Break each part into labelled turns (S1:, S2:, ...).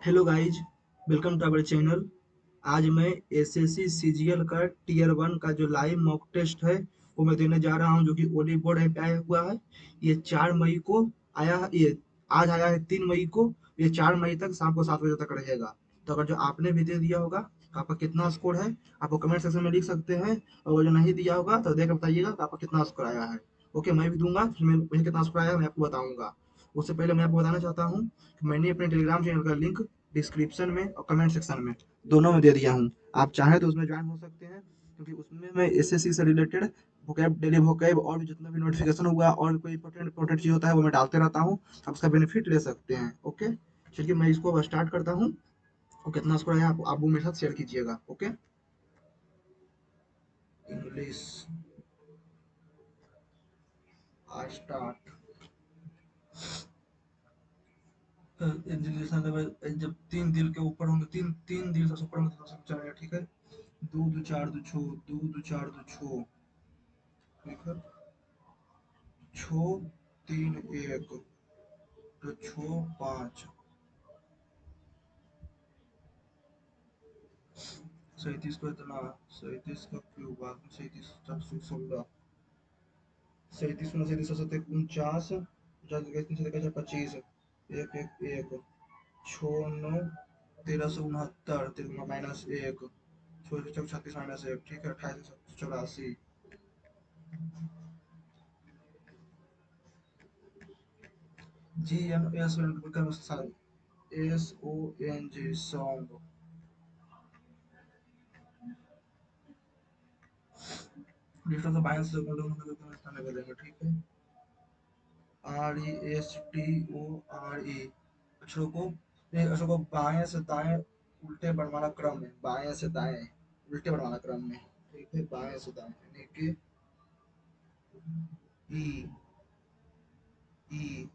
S1: Hello guys, welcome to our channel. आज मैं SSC CGL का टीयर वन का जो लाइव मॉक टेस्ट है वो मैं देने जा रहा हूं, जो कि ओली बोर्ड ऐप पे आया हुआ है। ये 4 मई को आया है। ये आज आया है 3 मई को। ये 4 मई तक शाम को 7 बजे तक रहेगा। तो अगर जो आपने भी दे दिया होगा तो आपका कितना स्कोर है, आप वो कमेंट सेक्शन में लिख सकते हैं। और जो नहीं दिया होगा तो देख कर बताइएगा कि आपका कितना स्कोर आया है। ओके, मैं भी दूंगा, फिर मुझे कितना स्कोर आया है मैं आपको बताऊंगा। उससे पहले मैं आपको बताना चाहता हूँ कि मैंने अपने टेलीग्राम चैनल का लिंक डिस्क्रिप्शन में और कमेंट सेक्शन में दोनों में दे दिया हूँ। आप चाहें तो उसमें ज्वाइन हो सकते हैं, क्योंकि उसमें मैं एसएससी से रिलेटेड वोकैब, डेली वोकैब और भी जितना भी नोटिफिकेशन हुआ और कोई इंपॉर्टेंट इंपॉर्टेंट चीज होता है वो मैं डालते रहता हूँ। आप उसका बेनिफिट ले सकते हैं। ओके, चलिए मैं इसको अब स्टार्ट करता हूँ। और कितना स्कोर है आप वो मेरे साथ शेयर कीजिएगा। Okay, English start. Education level जब 3 दिल के ऊपर होंगे, तीन तीन दिल से ऊपर होंगे तो सब चलेगा। ठीक है, दो दो चार दो छो, दो दो चार दो छो। ठीक है, छो तीन एक, तो छो पाँच। 37 को इतना, 37 का क्यूब बाद में 37 416, 37 37 सतह 49, 50 एक एक एक, छो नौ 1369, 13 माइनस एक, छो 36 माइनस एक। ठीक है, 2884। G N S S O N G song. Distance से बायस से स्थान बदलेंगे। ठीक है, R E S T O R E. अक्षरों को अक्षरों को बाएं से दाएं उल्टे बढ़वाना क्रम में, बाएं से दाएं उल्टे बढ़वाना क्रम में। ठीक है, बाएं से दाएं यानी कि E E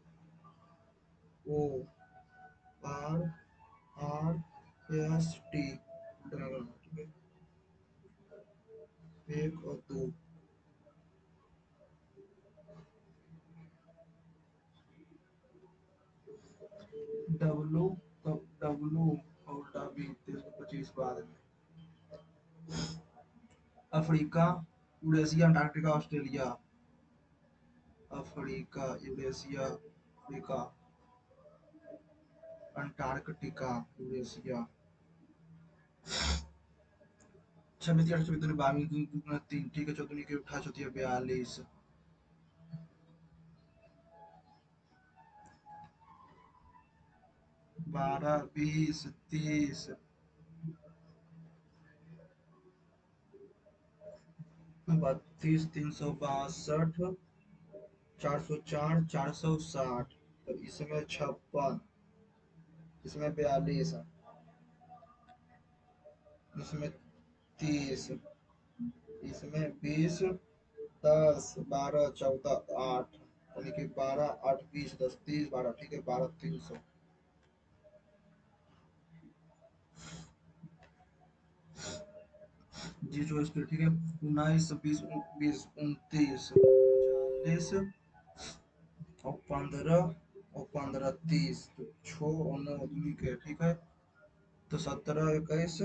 S1: O R R S T उल्टे नहीं बढ़वाना। ठीक है, एक और दो। डब्लू डब्लू और उल्टा बी 325 बाद में। Africa, Eurasia, Antarctica, Australia. Africa, Eurasia, Africa, Antarctica, Eurasia. 26 8 24 दूनी 22 दूनी दूना 3। ठीक है, चौदुनी के उठा चौथी 42, 12 20 30, 32 362, 404 460। तो इसमें 56, इसमें 42, इसमें 30, इसमें 20, 10 12 14 8, यानी कि 12 8 20 10 30 12। ठीक है, 12 300। जी जो स्पीड। ठीक है, 19 20 20 29 40 और 15 30। तो 6 और 9 दूनी के। ठीक है, तो 17 21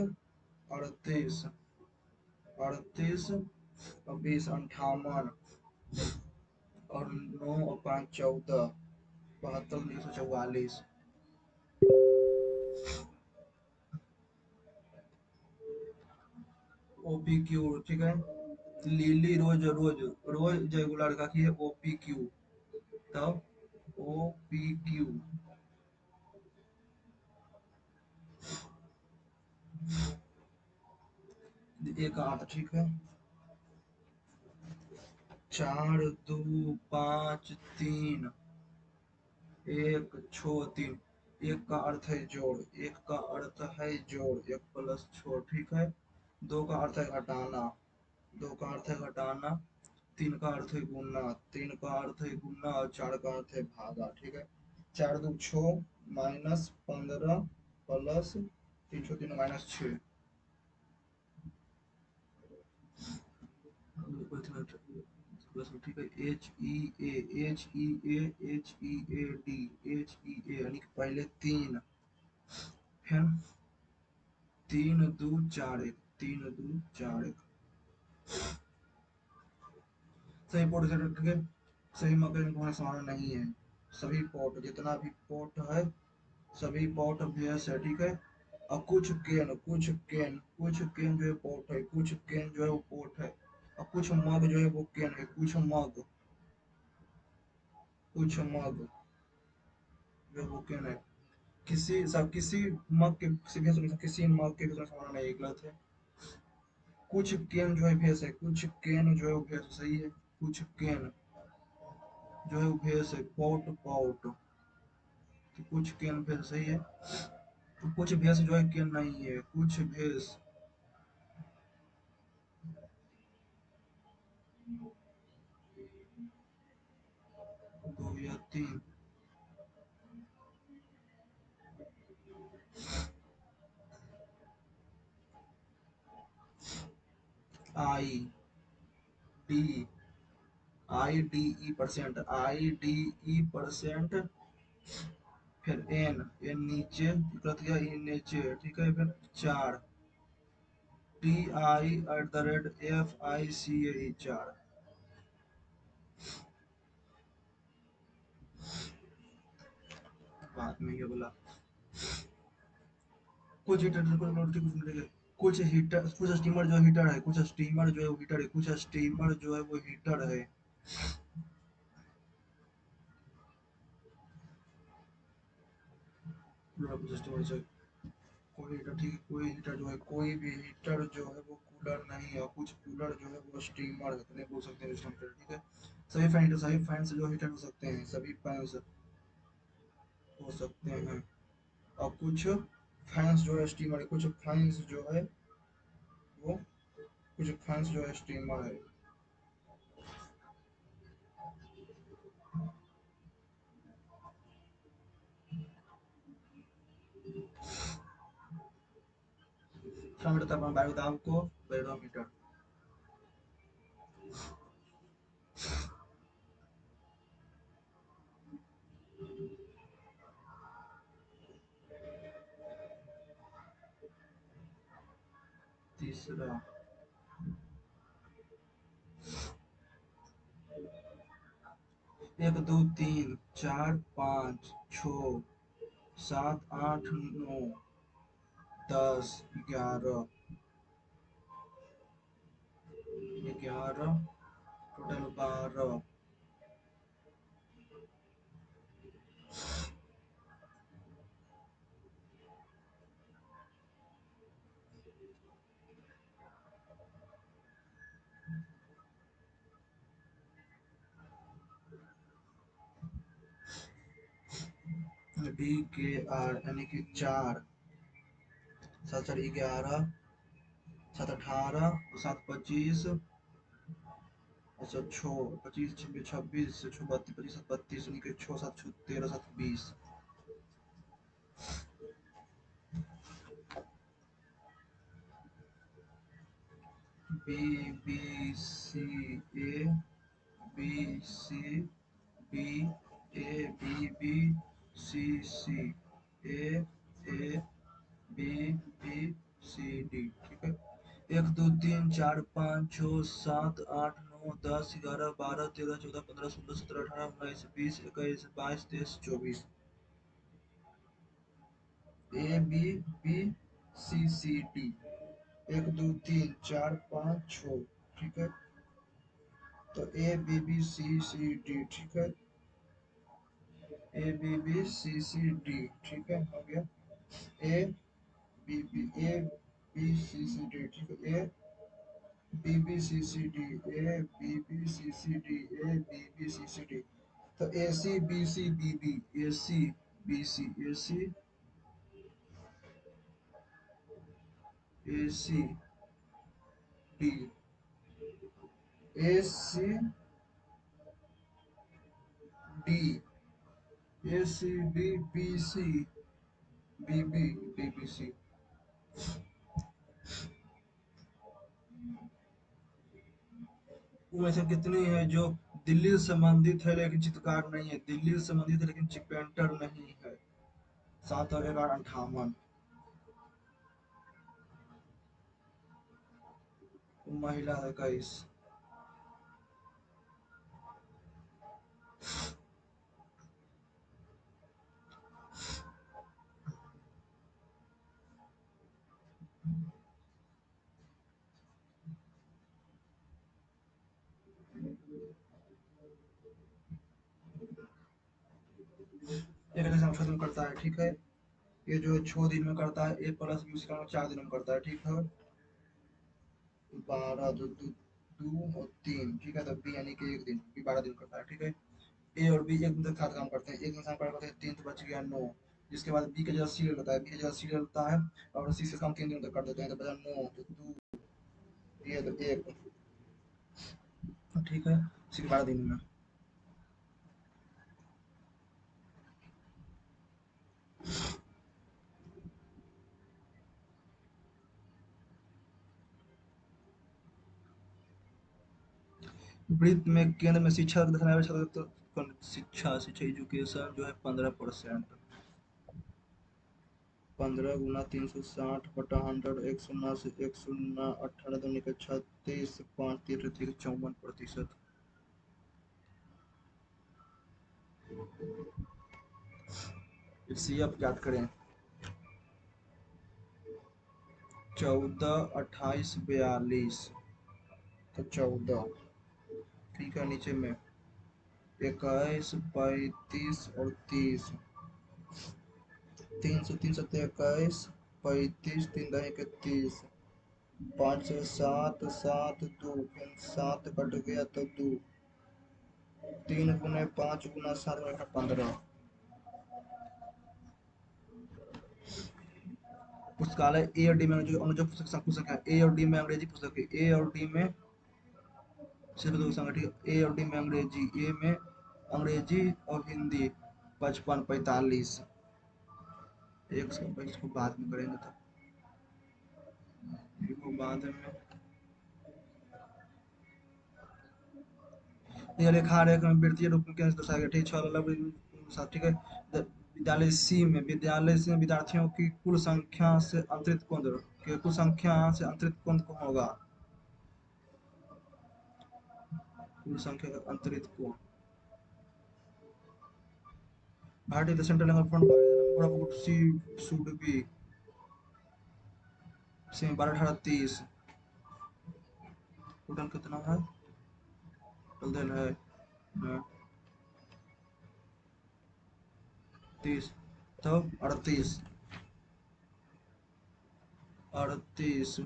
S1: 38, 38 और 20 58, और 9 और 5 14, 72 144। OP Q. ठीक है, लिली रोज रोज, रोज रेगुलर का की है ओपी क्यू। तब ओपी क्यू एक आठ। ठीक है, 4 2 5 3 एक छो तीन। एक का अर्थ है जोड़, एक का अर्थ है जोड़, एक प्लस छो। ठीक है, दो का अर्थ है घटाना, दो का अर्थ है घटाना। तीन का अर्थ है गुना, तीन का अर्थ है गुना। और चार का अर्थ है भागा। ठीक है, 4 2 छो, माइनस 15, प्लस 3 छो 3 माइनस 6। ठीक है, H E A D, H E A यानी कि पहले तीन, फिर 3 2 4 1, 3 2 4 1। सही पोर्ट से रख के सही मौके में तुम्हारा सामान नहीं है। सभी पोर्ट जितना भी पोर्ट है सभी पोर्ट अभ्यास है, ठीक है। और कुछ केन जो है पोर्ट है, कुछ केन जो है वो पोर्ट है। और कुछ मग जो है वो केन है, कुछ मग जो है वो केन है। किसी मग के किसी भी किसी मग के भी सामान नहीं गलत है। कुछ केन जो है भेस है, कुछ केन जो है वो भेस सही है। कुछ केन जो है वो भेस है, पोर्ट पोर्ट। तो कुछ केन भेस सही है। तो कुछ भेस जो है केन नहीं है, कुछ भेस 2 या 3। I D I D E percent फिर एन नीचे गलत गया, ई नीचे ठीक है। फिर 4 TI@FICAE 4। बाद में ये बोला कुछ हीटर कुछ मिलेगा। कुछ स्टीमर जो हीटर है, कुछ स्टीमर जो है वो हीटर है, कुछ स्टीमर जो है वो हीटर है। कुछ स्टीमर से कोई हीटर ठीक है, कोई हीटर जो है कोई भी हीटर जो है वो कूलर नहीं है। कुछ कूलर जो है वो स्टीमर है, नहीं बोल सकते हैं स्टीमर, ठीक है। सभी फैंस जो हीटर हो सकते हैं, सभी फैंस हो सकते हैं। और कुछ फैंस जो है स्टीमर है, कुछ फैंस जो है वो कुछ फैंस जो है स्टीमर है। क्या मिलता है वायु दाब को? बैरोमीटर। तीसरा 1 2 3 4 5 6 7 8 9 10 11 11 टोटल 12। DKR यानी कि 4 7 4 11 7 18 7 25। अच्छा 6 25 26 6 32 25 7 32 यानी कि 6 7 13 7 20। BBCD, ABBCD, ठीक है। 1 2 3 4 5 6 7 8 9 10 11 12 13 14 15 16 17 18 19 20 21 22 23 24 25 26 27 28 29 30 31 32 33 34 35 36 37 38 39 40 ABBCCD 1 2 3 4 5 6, ठीक है। तो ABBCCD, ठीक है। ABBCCD, ठीक है, हो गया। ABBCCD, ठीक है। ABBCCD तो ACBCBB BBC उनमें से कितनी है जो दिल्ली से संबंधित है लेकिन चित्रकार नहीं है, दिल्ली से संबंधित है लेकिन चिपेंटर नहीं है? 7 और 11 58। महिला 21। एक एग्जाम 6 दिन करता है, ठीक है। ये जो 6 दिन में करता है, ए प्लस बी उसका 4 दिन में करता है, ठीक है। 12 दो दो दो और 3, ठीक है। तो बी यानी कि एक दिन, बी 12 दिन करता है, ठीक है। ए और बी एक दिन तक साथ काम करते हैं, एक दिन साथ काम करते हैं, 3 तो बच गया 9। जिसके बाद बी का जगह सी होता है, बी का जगह सी होता है, और सी से काम 3 दिन तक कर देते हैं, तो बचा 9 तो 2, ये तो 1, ठीक है। सी 12 दिन में। वृत्त में केंद्र में शिक्षा दिखाने वाले छात्र तो शिक्षा शिक्षा एजुकेशन जो है 15%। 15 × 360/100, एक शून्य से एक शून्य, 18×36, 5×3 = 54%। इसी अब याद करें। 14, 28, 42, तो 14, ठीक है। नीचे में 21, 35 और 30। 3 से 3 सत्ते 21, 35, 3 दही के 30, 5 से 7, 7 2, फिर 7 कट गया तो 2, 3 × 5 × 7 = 15। पुस्तकालय ए और डी में जो अनुजो पुस्तक पुस्तक है, ए और डी में अंग्रेजी पुस्तक है, ए और डी में सिर्फ दो संगठित, ए और डी में अंग्रेजी, ए में अंग्रेजी और हिंदी 55, 45। एक सौ इसको बाद में करेंगे, तो इसको बाद में यह रेखा रेखा में वृत्तीय रूप में कैसे दर्शाया गया, ठीक। 6 अलग साथ, ठीक है। विद्यालय सी में, विद्यालय से विद्यार्थियों की कुल संख्या से अंतरित कोण के कुल संख्या से अंतरित कोण कौन होगा? कुल संख्या का अंतरित कोण। भारतीय the central angle front number of C should be same 12, 18, 30। Total कितना है? टोटल है 30, तो 38, 38,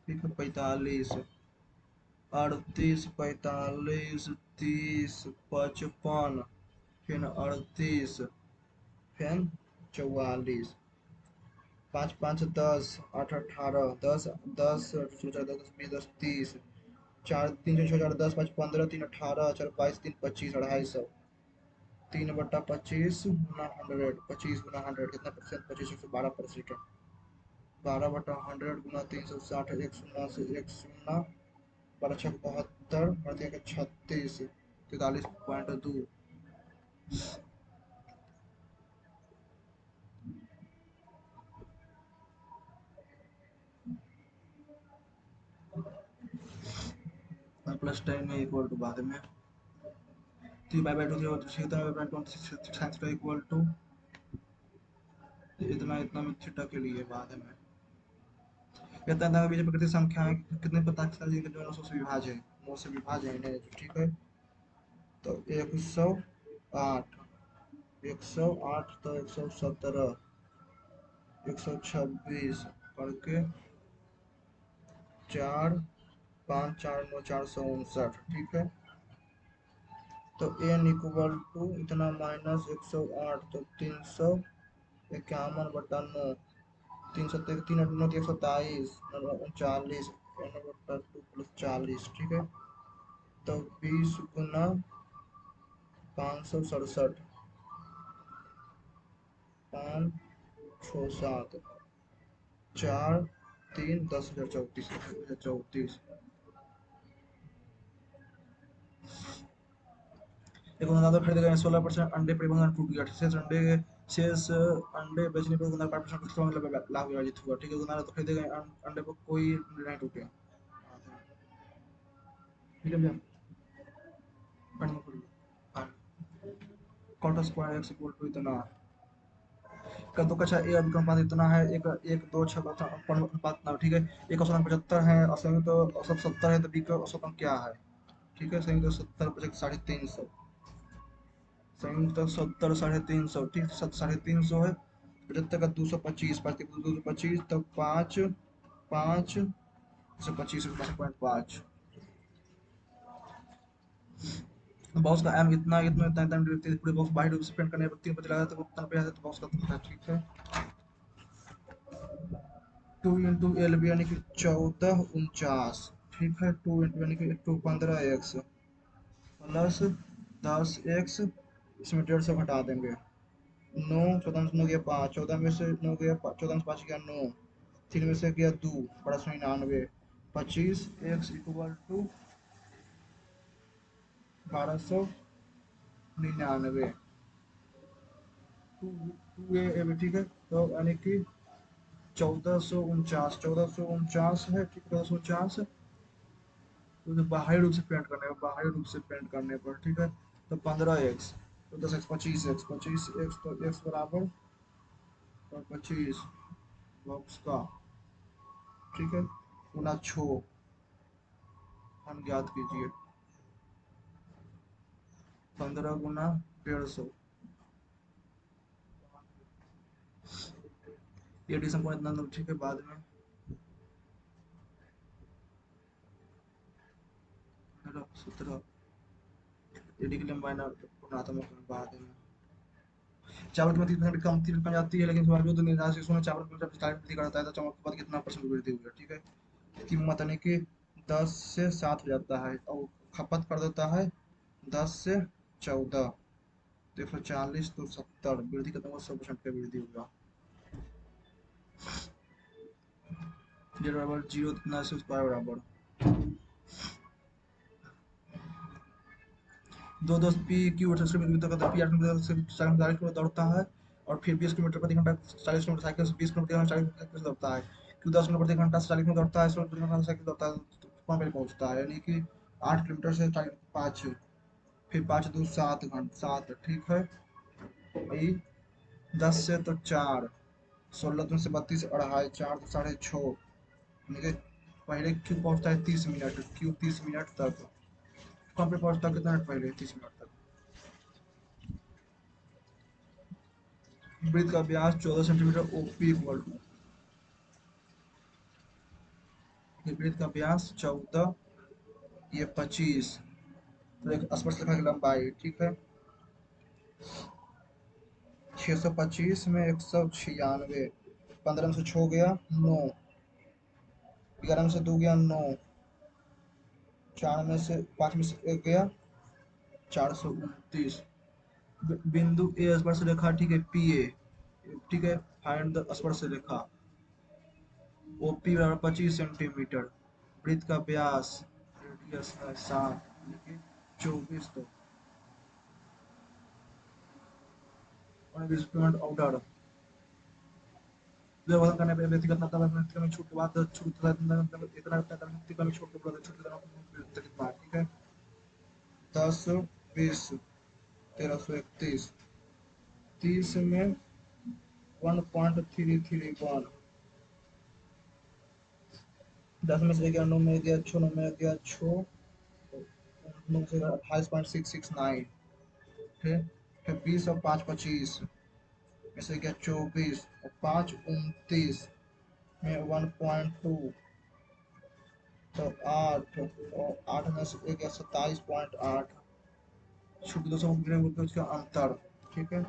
S1: ठीक है। 45, 38, 45, 30, 55, फिर 38, फिर 44, 5, 5, 10, 8, 18, 10, 10, 10, 20, 30, 4, 3, 6, 4, 10, 5, 15, 3, 18, 4, 22, 3, 25, 250, 3/25 गुना 100, 25 × 100 कितना परसेंट? 25, 112%। 12/100 गुना 360, एक शून्य से एक शून्य, 12×6 = 72, बढ़ के 36, 43.2। प्लस 10 में इक्वल टू बाद में 3/2 3 इक्वल टू इतना इतना में थीटा के लिए बाद में कहता है बीच प्रकृति संख्याएं कितने पता चला जिनके जो 900 से विभाज्य है, 9 से विभाज्य है इन्हें, ठीक है। तो 108, 108 तो 117, 126 करके 4, 5, 4, 9, 459, ठीक है। तो n इक्वल टू इतना माइनस 108, तो 351/9, 3 3 9 127, 39, 2 + 40, ठीक है। तो 20 गुना 567, 5, 6, 7, 4, 3, 10,034, 10,034। एक दुकानदार खरीदे गए 16% अंडे परिवहन टूट गया, शेष अंडे बेचने पर दुकानदार 5% लाभ विभाजित हुआ, ठीक है। दुकानदार तो खरीदे गए अंडे पर कोई नहीं टूटे। ठीक है भैया, cot square x equal to इतना का तो कक्षा ए का अनुपात इतना है, एक एक दो छः का अनुपात इतना, ठीक है। एक औसतन 75 है और संयुक्त औसत 70 है, तो बी का औसतन क्या है? ठीक है, संयुक्त 70 बचे 350, संयुक्त 70 350, ठीक, 350 है, 75 का 225, 225 तो 5 5 125 5 बॉक्स का एम इतना इतना इतना इतना पूरे बॉक्स बाहर रूप से प्रिंट करने पर 3 पर चला जाता है तो उतना पे आता है, तो बॉक्स का कितना है, ठीक है। 2 इंटू एल बी यानी कि 1449, ठीक है। 2 इंटू यानी कि 2 15x प्लस 10x, इसमें 150 घटा देंगे, 9 14 से 9 गया 5, 14 में से 9 गया 14 से 5 गया 9, 3 में से गया 2 बड़ा 99, 25 x इक्वल टू 1299, 2 ठीक है। तो यानी कि 1449, 1449 है, ठीक, 1449, तो बाहरी रूप से पेंट करने पर, बाहरी रूप से पेंट करने पर, ठीक है। तो 15x, तो 10x 25x, 25x तो x बराबर और 25 बॉक्स का, ठीक है, गुना 6 हम ज्ञात कीजिए, 15 गुना 150, ये एडिशन पॉइंट इतना, ठीक है। बाद में 17 एडी की लंबाई ना गुणात्मक में बाद में चावल की कीमत कितने कम तीन कम जाती है, लेकिन स्वाभाविक तो निराश इसमें चावल की जब स्टार्ट वृद्धि करता है तो चावल के बाद कितना परसेंट वृद्धि हुई है, ठीक है। कीमत यानी कि 10 से 7 हो जाता है और खपत कर देता है 10 से 14, तो 140 तो 70 वृद्धि कितना हुआ, 100% का वृद्धि हुआ। जेड बराबर 0 कितना से स्क्वायर बराबर 2 10 पी क्यू पी 8 किलोमीटर दौड़ता है, और फिर 20 किलोमीटर प्रति घंटा 40 किलोमीटर साइकिल से 20 किलोमीटर 40 किलोमीटर दौड़ता है। क्यू 10 किलोमीटर प्रति घंटा 40 किलोमीटर दौड़ता है, 16 किलोमीटर प्रति घंटा साइकिल दौड़ता है, तो कहाँ पे पहुंचता है, यानी कि 8 किलोमीटर से 5, फिर 5 2 7 घंटा 7, ठीक है। वही 10 से तो 4, 16 2 से 32 अढ़ाई 4 तो 6.5, यानी कि पहले क्यू पहुंचता है 30 मिनट, क्यू 30 मिनट तक, कहाँ पे पहुंचता है, कितना मिनट पहले, 30 मिनट तक। वृत्त का व्यास 14 सेंटीमीटर, ओपी इक्वल टू, वृत्त का व्यास 14, ये 25, तो एक स्पर्शरेखा की लंबाई, ठीक है, 625 में 196, 15 में से 6 गया 9, 11 में से 2 गया 9, 4 में से 5 में से 1 गया 429, बिंदु ए स्पर्शरेखा, ठीक है, पी ए, ठीक है। फाइंड द स्पर्शरेखा, ओपी बराबर 25 सेंटीमीटर, वृत्त का व्यास रेडियस है 7, यानी कि 24, तो इंस्ट्रूमेंट ऑर्डर व्यवधान करने पे व्यक्तिगत नाता में छूट के बाद छूट इतना इतना छूट के बाद छूट कितना, ठीक है। 10 20 1331, 30 में 1.331, 10 में से गया 9 में गया 6, 9 में गया 6, 9 से 28.669, ठीक, फिर 20 और 5 25 में से गया 24 और 5 29 में 1.2, तो 8, और 8 में से एक 27.8, छुट्टी 200 बोलते हैं उसका अंतर, ठीक है,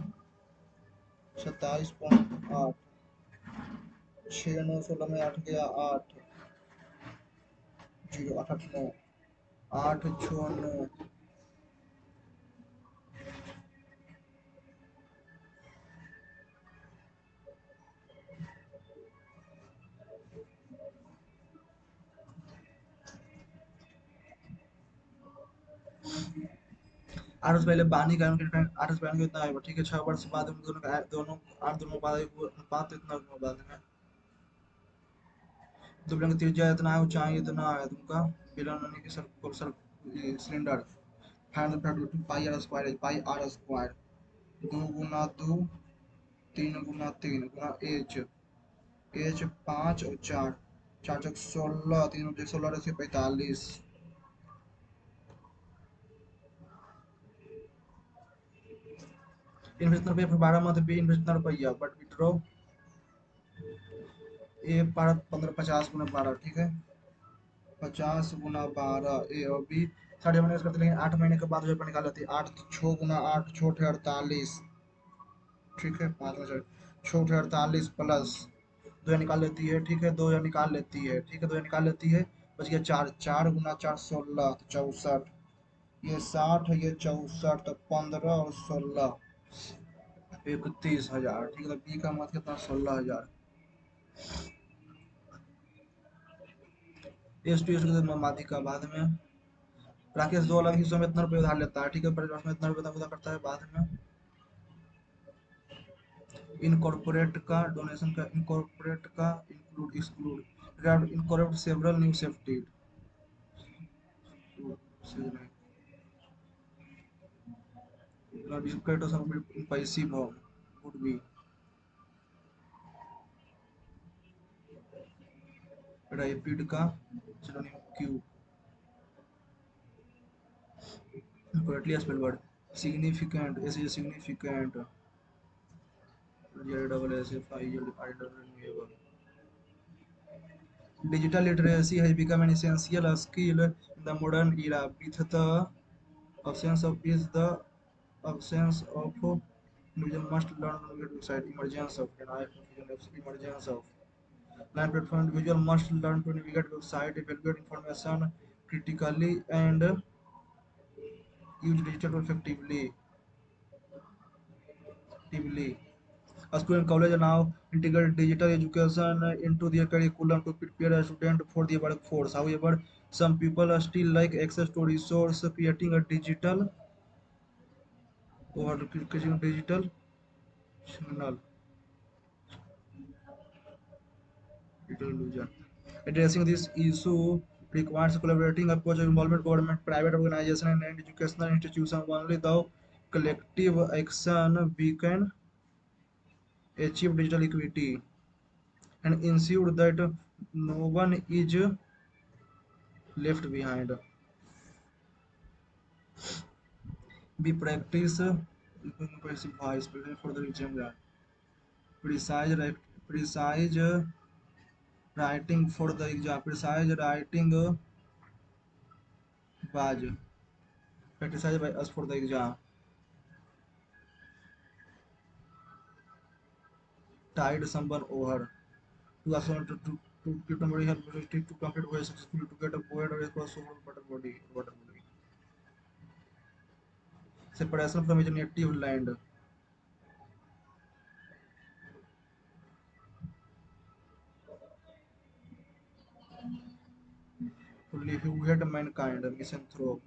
S1: 27.8, 6 9 16 में 8 गया 8, 0 8 8 9, 8 6 9, आठ वर्ष पहले बानी का 8 वर्ष पहले कितना है, ठीक है। 6 वर्ष बाद उन दोनों का दोनों 8 दोनों बाद बात इतना बाद में दुबला की त्रिज्या इतना है, ऊंचाई इतना है तुमका, बेलन यानी कि circular cylinder 500 pi r square 2 गुना 2 3 गुना 3 गुना एच एच 5 और 4 4 चौक 16 3 16 से 45 इन्वेस्ट रुपया फिर 12 मंथ पे इन्वेस्ट इतना रुपया बट विड्रॉ ए 15 50 गुना 12 ठीक है 50 गुना 12 ए और बी 60 महीने करते लेकिन 8 महीने के बाद जो निकाल लेती है 8 6 गुना 8 छोटे 48 ठीक है 5 में छोटे 48 प्लस 2 निकाल लेती है ठीक है 2 निकाल लेती है ठीक है 2 निकाल लेती है बच गया 4 4 गुना 4 16 तो 64 ये 60 ये 64 तो 15 और 16 31,000 ठीक है तो बी का मत कितना 16,000 एस टी एस माध्यिका का बाद में राकेश 2 अलग हिस्सों में इतना रुपये उधार लेता है ठीक है परिवार में इतना रुपये उधार करता है बाद में इनकॉर्पोरेट का डोनेशन का इनकॉर्पोरेट का include exclude incorporate several new safety passive would be rapid का synonym Q correctly spelled word significant s is significant double s f I l I double digital literacy has become an essential skill in the modern era with the absence of is the absence of individual must learn to navigate website emergence of emergence of line platform individual must learn to navigate website evaluate information critically and use digital effectively. School and college now integrate digital education into their curriculum to prepare a student for the workforce. However, some people still like access to resource, creating a digital signal illusion. Addressing this issue requires collaborating approach involvement government, private organization, and educational institutions. Only through collective action we can achieve digital equity and ensure that no one is left behind. We practice precise for the exam. Precise, precise writing for the exam. Precise writing was practiced by us for the exam. Tied someone over. To also to keep somebody help to complete very successfully to get a poet or a crossover water body. Separation from his native land. Fully who had mankind, misanthrope.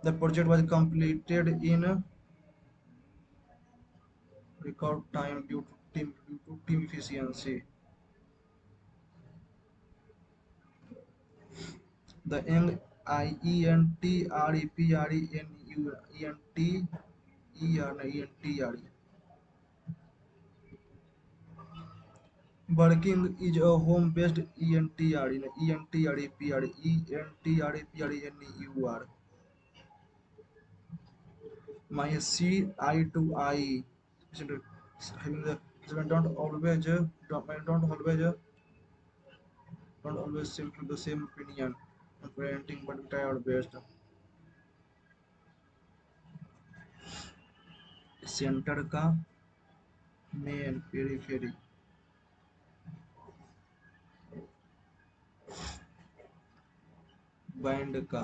S1: The project was completed in record time due to team efficiency. The young Working is a home-based ENTREPRENTREPRENEUR. My C I to I having the don't always simply the same opinion on parenting, but we try our best. Centre का main periphery band का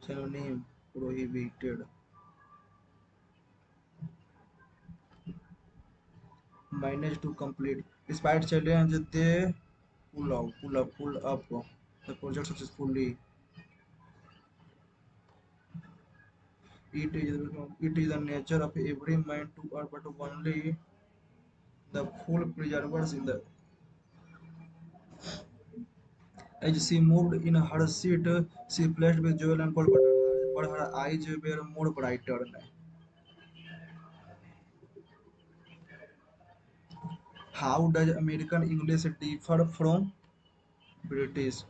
S1: synonym prohibited managed to complete despite challenge they pull up the project successfully. It is the nature of every man to earn, but only the full preservers in the As she moved in her seat, she flushed with joy and cold, but her eyes were more brighter. How does American English differ from British?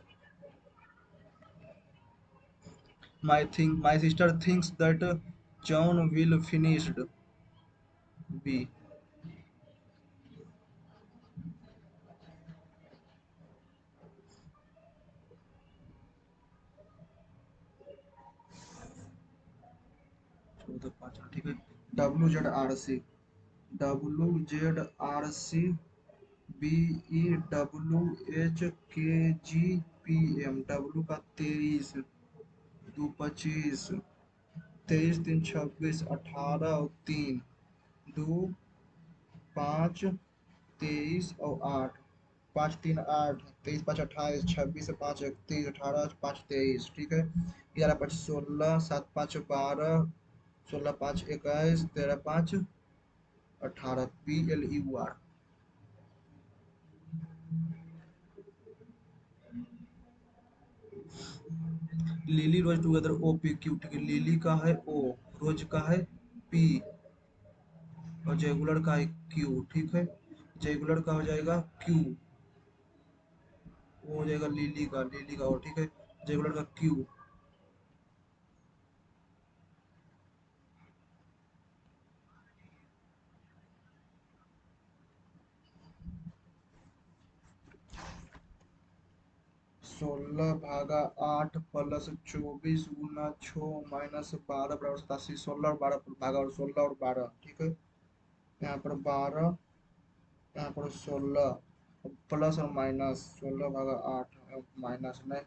S1: My sister thinks that John will finished B. चौदह पाँच ठीक है। WZRC WZRC BEWHKGPM W का 23 दो 25 23 3 26 18 और 3 दो 5 23 और 8 5 3 8 23 5 28 26 5 31 18 5 23 ठीक है। 11 5 16 7 5 12 16 5 21 13 5 18 PLUR। लिली रोज टुगेदर OPQ ठीक है। लिली का है O, रोज का है P और जेगुलर का है Q ठीक है। जेगुलर का हो जाएगा Q, वो हो जाएगा लिली का O ठीक है। जेगुलर का Q। 16/8 प्लस 24 गुना 6 माइनस 12 बराबर 87। 16 और 12 भागा और 16 और 12 ठीक है। यहाँ पर 12, यहाँ पर 16 प्लस और माइनस 16/8 माइनस में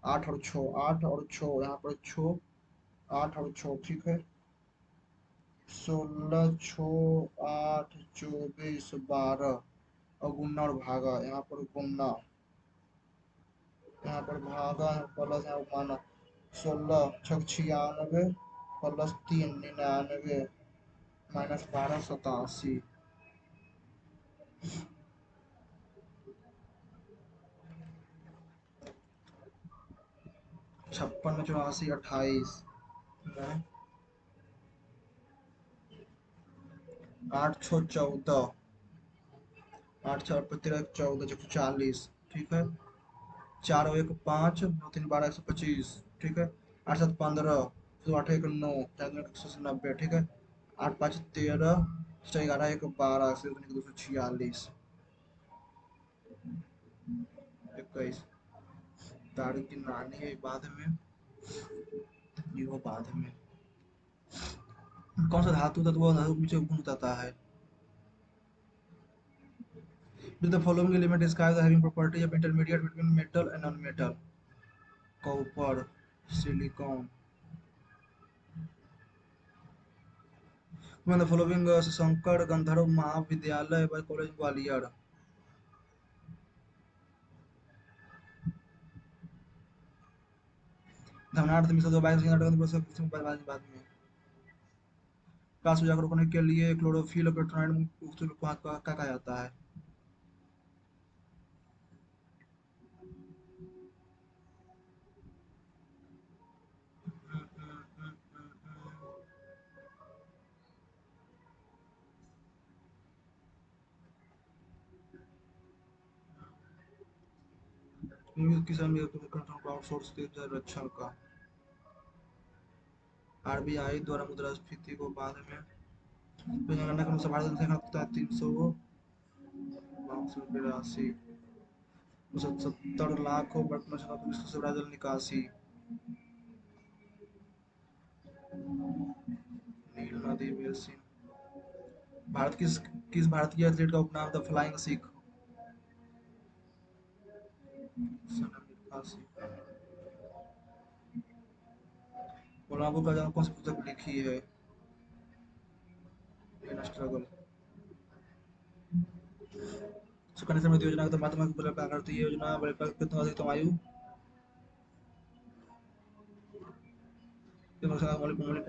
S1: 8 और 6 8 और 6 यहाँ पर 6 8 और 6 ठीक है। 16 6 8 24 12 और गुना और भागा यहाँ पर गुना, यहाँ पर भागा है प्लस यहाँ पर माना। 16 छक 96 प्लस 3 99 माइनस 12 87। 56 में 84 28 8 6 14 8 4 13 14 140 ठीक है। 4 1 5 9 3 12 125 ठीक है। 8 7 15 8 1 9 4 2 190 ठीक है। 8 5 13 6 11 1 12 246 21। तारीख की नानी है बाद में, ये वो बाद में। कौन सा धातु तत्व धातु के पीछे गुण बताता है? With the following element describe the having property of intermediate between metal and non-metal. Copper, silicon. When the following Shankar Gandharv Mahavidyalaya by College Gwalior. धनार्थ मिश्र दो बाइक बाद में कास्ट उजागर रोकने के लिए क्लोरोफिल पेट्रोनाइड का कहा जाता है? किसान आउटसोर्स रक्षण का। RBI द्वारा मुद्रास्फीति को बाद में जनगणना के अनुसार भारत जनसंख्या 382 70 लाख हो। वर्तमान विश्व से जल निकासी। नील नदी बेसिन। भारत किस भारतीय एथलीट का उपनाम द फ्लाइंग सिख? सनम मिर्जा। कोलंबो का जन्म कौन सी पुस्तक में लिखी है? इन स्ट्रगल। सुकन्या समृद्धि योजना का महात्मा क्या करती है? योजना कितना अधिकतम आयु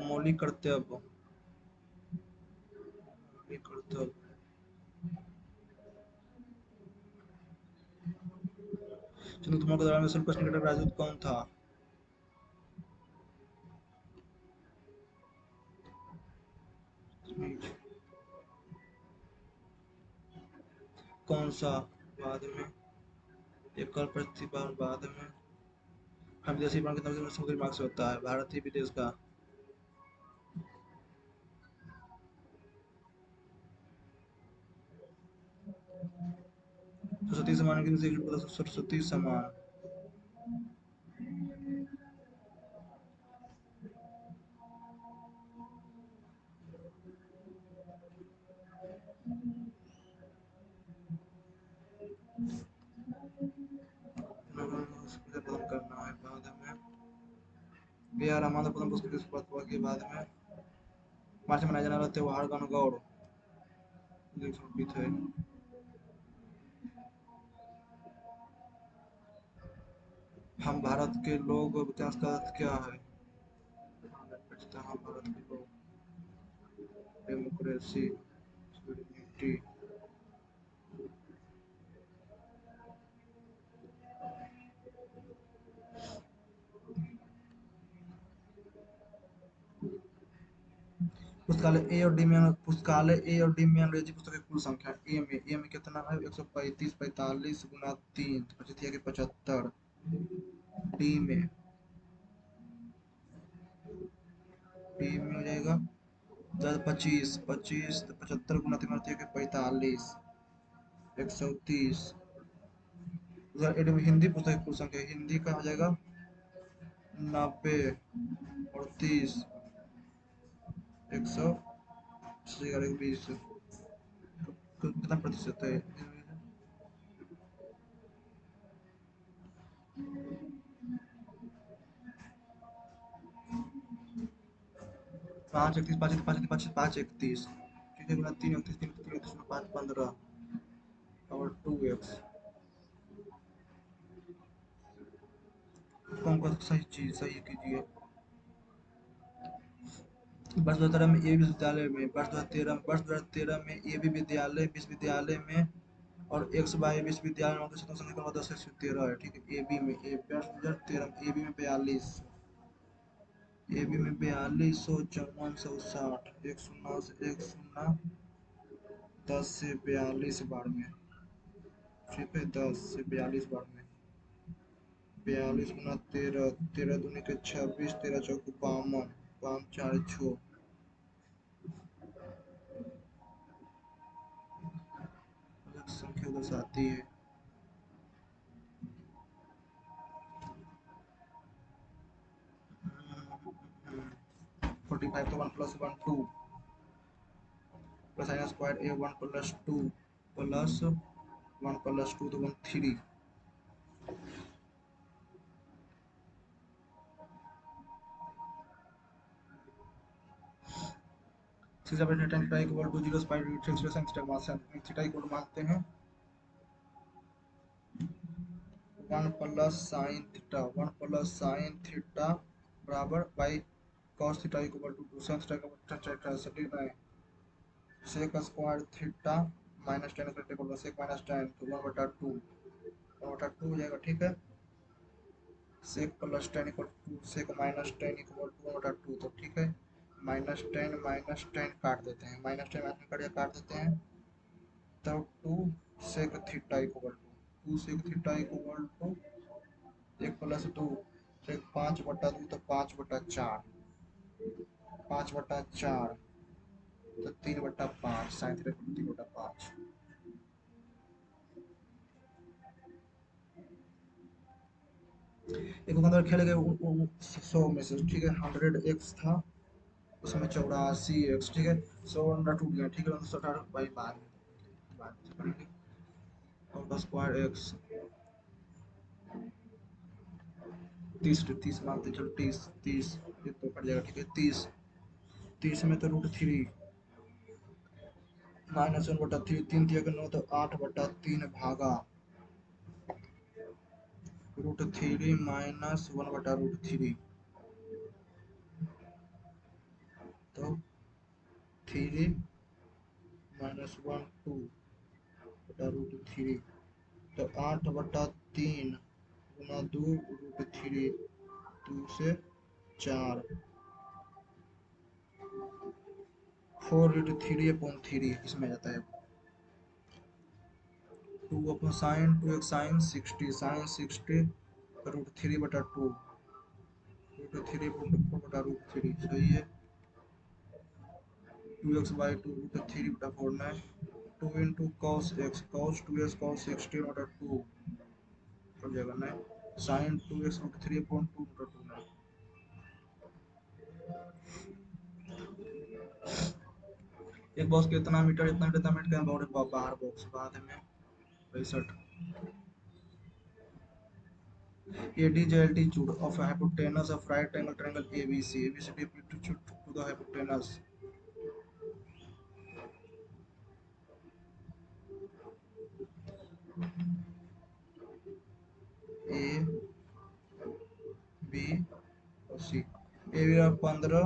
S1: मौलिक कर्तव्य। मौलिक कर्तव्य। चंद्रघुमा के दौरान में सर्वोत्कृष्ट क्रिकेटर राजदूत कौन था? कौन सा? बाद में एकल प्रतिभा बाद में हम विदेशी बांड कितना समुद्री मार्ग से होता है? भारत ही विदेश का। सरस्वती सम्मान की सरस्वती सम्मान प्रदान करना है बाद में बी आर रहमान प्रथम पुरस्कृत की शुरुआत हुआ के बाद में मार्च में मनाया जाने वाला त्योहार गणगौर समर्पित है। हम भारत के लोग विकास का अर्थ क्या है? हम भारत के लोग डेमोक्रेसी यूनिटी पुस्तकालय ए और डी में पुस्तकालय ए और डी में अंग्रेजी पुस्तक की कुल संख्या ए में कितना है? 135 45 गुना 3 25 के 75। डी में हो जाएगा 25 25 75 गुना 3 के 45 130। उधर ए में हिंदी पुस्तक की कुल संख्या हिंदी का हो जाएगा 90 और 30 120 कितना प्रतिशत है? 5 31 5 5 5 5 31 ठीक है गुना 3 31 3 3 5 15 और 2x कौन कौन सही चीज सही कीजिए। वर्ष 2013 में ए विश्वविद्यालय में वर्ष 2013 में ए बी विद्यालय विश्वविद्यालय में और एक्स वाई विश्वविद्यालय में संख्या 10 है ठीक है। ए बी में वर्ष 2013 ए बी में 42 ए बी में 425460 10 से 42 बार में ठीक है 10 से 42 बार में 42 गुना 13 13 दूनी के 26 13 चौक 52 5 4 6 संख्या दर्शाती है। 45 तो 1 प्लस 1 2 प्लस आइना square A 1 plus 2 plus 1 plus 2 तो 1 3 थीटा बटा tan theta equal to 0 square root 6 sin theta मान थीटा इक्वल मानते हैं 1 plus sin theta 1 plus sin theta बराबर by cos theta equal to 2 sin theta का बटा 39 sec square theta minus tan का equal to sec minus tan तो 1 बटा 2 हो जाएगा ठीक है। sec plus tan equal to sec minus tan equal to 1 बटा 2 तो ठीक है। माइनस टेन काट देते हैं माइनस टेन काट देते हैं तब 2 sec theta equal to 2 sec theta equal to 1 plus 2 sec 5 बटा 2 तो 5 बटा 4 5 बटा 4 तो 3 बटा 5 साइन थीटा 3 बटा 5 एक दुकानदार खेले गए 100 में से ठीक है 100x था उसमें 84x ठीक है 100 अंडा टूट गया ठीक है 118 बाई बाद और स्क्वायर एक्स 30 मानते चलो 30 ये तो कट जाएगा ठीक है 30 में तो √3 माइनस 1/3 3 दिया के 9 तो 8/3 भागा √3 माइनस 1/√3 तो 3 माइनस 1 2/√3 तो 8/3 गुना 2√3, 2 से 4, 4√3/3 इसमें जाता है। 2 upon sine 2x sign 60, sign 60 √3/2, √3/4/√3 सही है। 2x/2 √3/4 में 2 into cos x cos 2x cos 60/2 कर जाएगा ना, साइन 2x √3/2/2 में। एक बॉक्स कितना मीटर इतना मीटर का बाहर बॉक्स बाद में 65। AD is the altitude of a hypotenuse of right angle triangle ABC. ABC to the hypotenuse. A, B और C। A बराबर 15,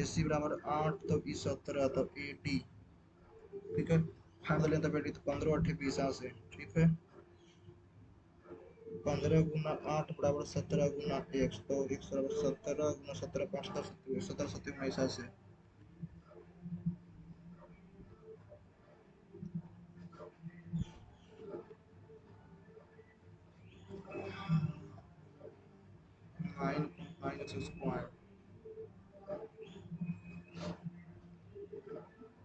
S1: AC बराबर 8, तब E 17, तब AD ठीक है। फाइनल लेंथ ऑफ AD तो 15 8 20 से ठीक है। 15 गुना 8 बराबर 17 गुना x, तो x बराबर 17 गुना 17 5 10 17 17 19 से। नाइन एक्स स्क्वायर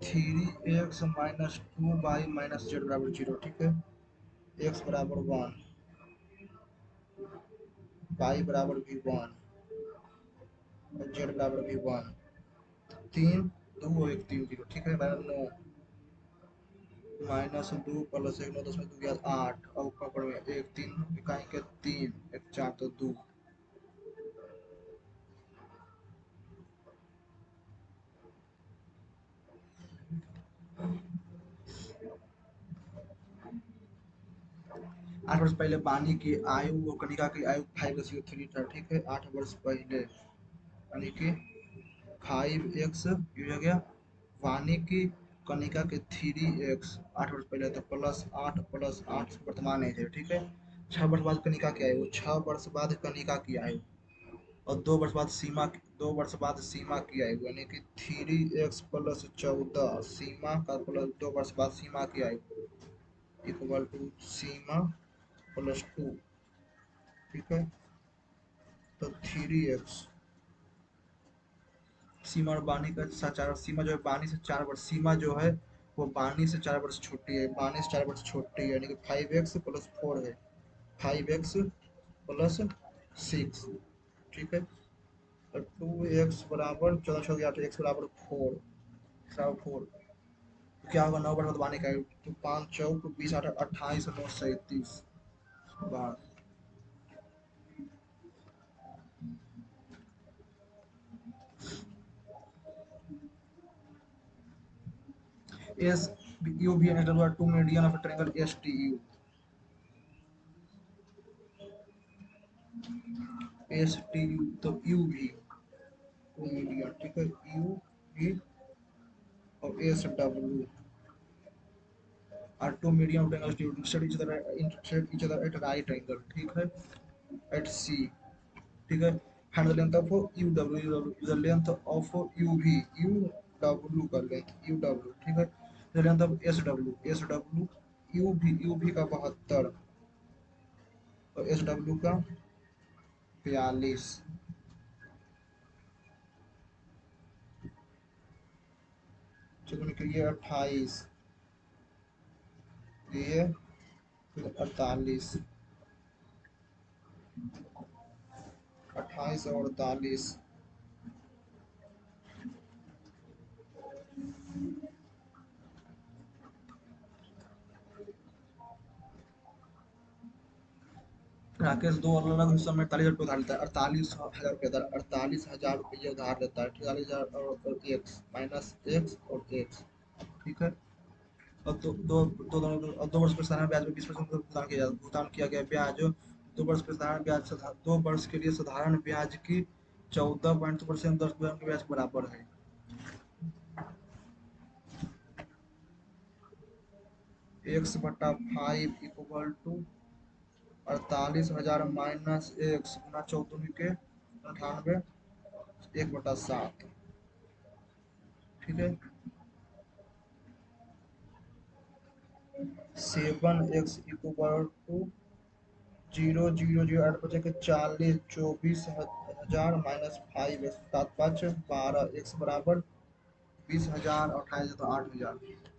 S1: 3x-2y-z बराबर 0 ठीक है। x बराबर 1, y बराबर भी 1 और z बराबर भी 1। 3 2 1 3 0 ठीक है। बराबर 9 -2 प्लस 1 9 10 में 2 गया 8 और ऊपर में 1 3 इकाई के 3 1 4 तो 2। आठ वर्ष पहले वाणी की आयु और कनिका की आयु 5:3 था ठीक है। 8 वर्ष पहले यानी कि 5x ये हो गया, वाणी की कनिका के 3x 8 वर्ष पहले, तो +8 वर्तमान एज है ठीक है। 6 वर्ष बाद कनिका की आयु, 6 वर्ष बाद कनिका की आयु और 2 वर्ष बाद सीमा, 2 वर्ष बाद सीमा की आयु यानी कि 3x + 14 सीमा का प्लस 2 वर्ष बाद सीमा की आयु इक्वल टू सीमा +2 ठीक है। तो 3x सीमा और बानी का 4, सीमा जो है बानी से 4 वर्ष, सीमा जो है वो बानी से 4 वर्ष छोटी है, बानी से 4 वर्ष छोटी है यानी कि 5x + 4 है, 5x + 6 ठीक है। और 2x बराबर 14 6 8 x बराबर 4 4 तो क्या होगा 9 बराबर बानी का, तो 5 4 20 8 28 9 37 बार। S U B and two median of triangle S T U, S T U तो यू भी टू मीडियन ठीक है। यू भी और S W are two medium triangles to intersect each other at right angle ठीक है, at C ठीक है। find the length of UW, the length of UV, UW का length UW ठीक है। the length of SW UV का 72 और SW का 42 चलो निकलिए 28 ये 48 28 और 48 राकेश दो अलग अलग हिस्सों में 48,000 रुपये उधार लेता है, 48,000 रुपये उधार लेता है, 48,000 और एक्स माइनस एक्स और एक्स ठीक है। और दो वर्ष पर साधारण ब्याज में 20% भुगतान किया गया ब्याज, 2 वर्ष पर साधारण ब्याज 2 वर्ष के लिए साधारण ब्याज की 14% 10% के ब्याज के बराबर है। x/5 equal to 48,000 minus X गुना 14 के 98, 1/7। ठीक है। 7x इक्वल टू 0,008 बचे के 40, 24,000 माइनस 5 7 5 12, x बराबर 20,000, 28 तो 8,000।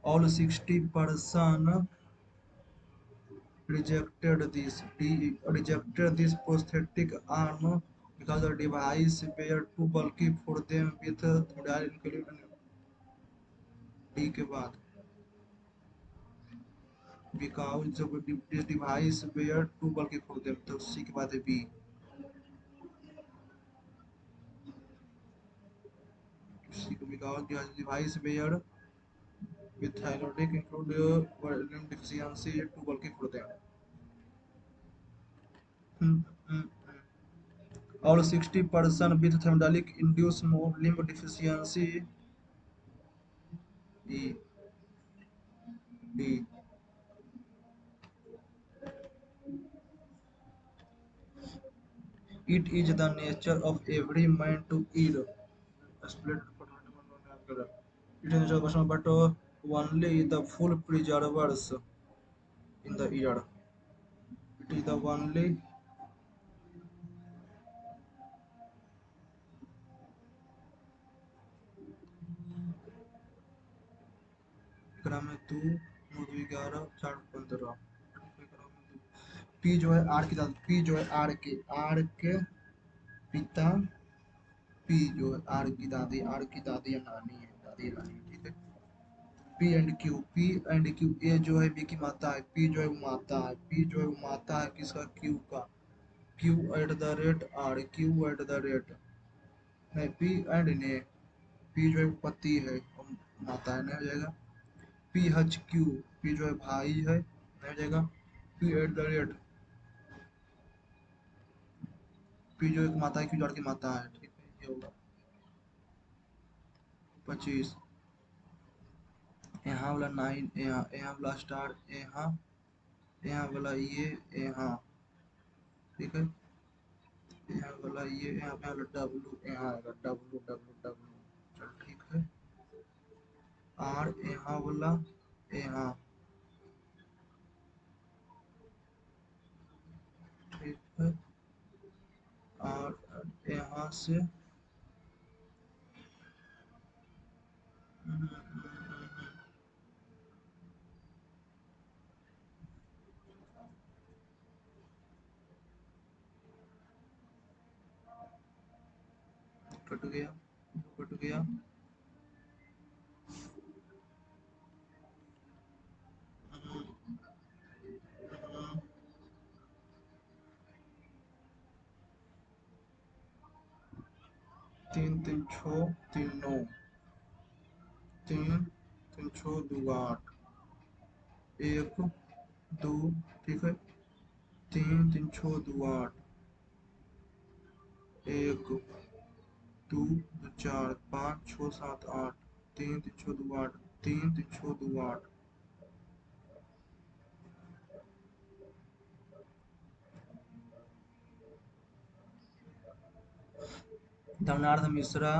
S1: All 60% rejected this prosthetic arm because the device were too bulky for them with thyroid included D के बाद because this device were too bulky for them, तो C के बाद है B। because the device were with thyroid include limb deficiency too bulky for them। Hmm, hmm, All 60% with thyroid induced limb deficiency E D। It is the nature of every man to eat. Split it is the nature of person, but only the full preservers in the ear. It is the only एकरा में तू मधु 11 4 15 P जो है are की दादी, P जो है are के पिता, पी जो है आर की दादी या नानी है, दादी या नानी। ठीक है। पी एंड क्यू ए जो है बी की माता है, पी जो है वो माता है, पी जो है वो माता है किसका, क्यू का। Q at the rate R, Q at the rate नहीं, पी एंड ने, पी जो है पति है और माता है, नहीं हो जाएगा। पी एच क्यू, पी जो है भाई है, नहीं हो जाएगा। P eight the rate, P जो एक माता है, क्यू जोड़ की माता है। ठीक है, ये होगा 25। यहाँ वाला 9, यहाँ वाला स्टार, यहाँ वाला ये, यहाँ। ठीक है। यहाँ वाला ये, यहाँ पे वाला डब्लू, यहाँ आएगा डब्लू डब्लू डब्लू। चल ठीक है। आर यहाँ वाला, यहाँ। ठीक है। और यहाँ से कट गया, कट गया। 3 3 6 3 9, 3 3 6 2 8, 1 2। ठीक है। 3 3 6 2 8, 1 2 4 5 6 7 8, 3 3 6 2 8, 3 3 6 2 8। धर्मनाथ मिश्रा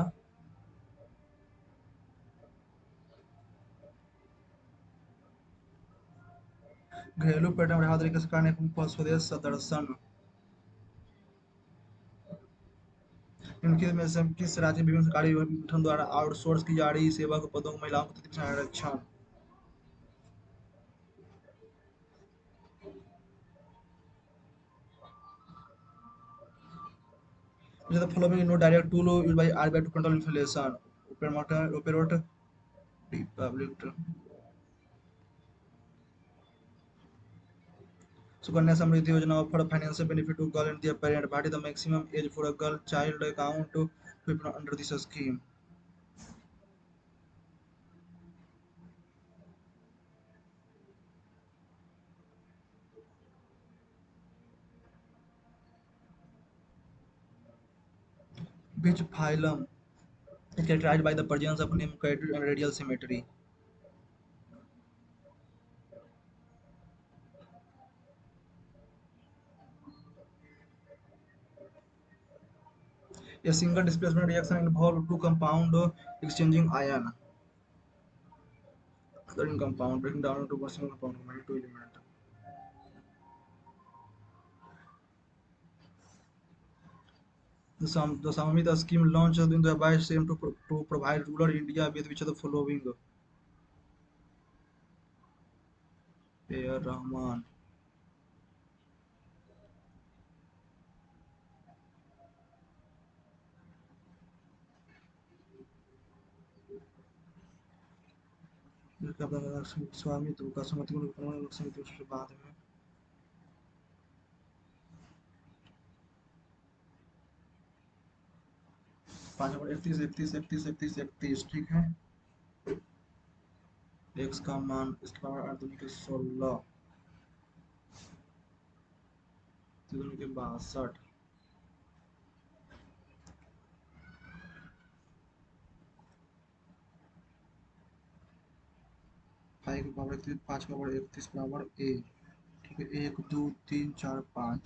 S1: घरेलू पर्यटन बढ़ावा तरीके से करने को स्वदेश सदर्शन। इनके में से किस राज्य में विभिन्न सरकारी संगठन द्वारा आउटसोर्स की जा रही सेवा को पदों को महिलाओं को 33% आरक्षण। The following no direct tool used by RBI to control inflation. Operate public Sukanya Samriddhi Yojana offer financial benefit to girl and their parent. What is the maximum age for a girl child account to be under this scheme? Which phylum characterized by the presence of limited radial symmetry. A single displacement reaction involves two compound exchanging ion. Other compound breaking down into one single compound combining two elements. The Samhita scheme launched in the by same to provide rural India with which of the following: A. R. Rahman, स्वामित्व का समिति उसके बाद में 5 31 31 31 31, ठीक है। X का मान इसके पावर 8 दूनी के 16 दूनी के 62 5 के पावर 31 5 के पावर 31 पावर ए, ठीक है। 1 2 3 4 5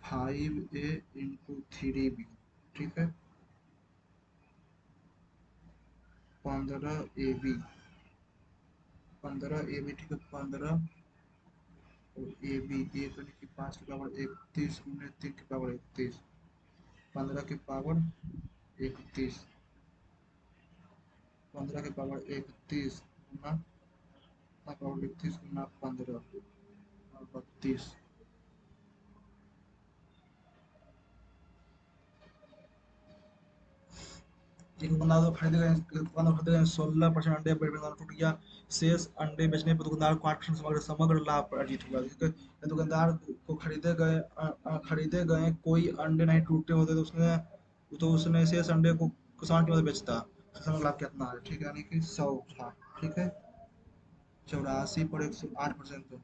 S1: 5a इंटू 3b, ठीक है। 15ab 15ab, ठीक है। 15 और ए बी, ए तो लिखी 5 की पावर 31 उन्हें 3 की पावर 31, 15 की पावर 31, 15 की पावर 31 गुना पावर 31 गुना 15 32। एक दुकानदार को खरीदे गए 16% अंडे दुकान टूट गया। शेष अंडे बेचने पर दुकानदार को 8% समग्र समग्र लाभ अर्जित हुआ। दुकानदार को खरीदे गए कोई अंडे नहीं टूटे होते तो उसने शेष अंडे को किसान की मदद बेचता, समग्र लाभ कितना है, ठीक है। यानी कि 100 था, ठीक है। 84 पर 108%।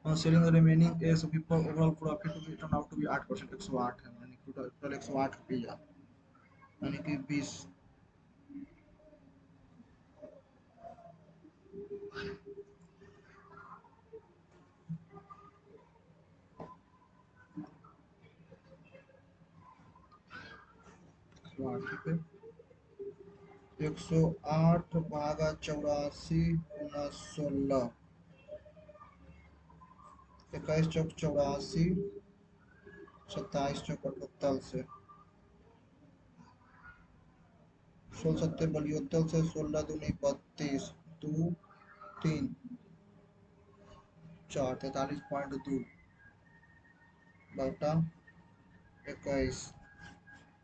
S1: On selling the remaining eggs, people overall profit to be turned out to be 8%, 108 है, यानी कि टोटल 108 रुपया, यानी कि 20 ठीक है। 108 भागा 84 गुना 16, 21 चौक 84, 27 चौक 78 से 16 सत्ते बलियोत्तल से 16 दूनी 32 2 3 4 43.2 बटा 21,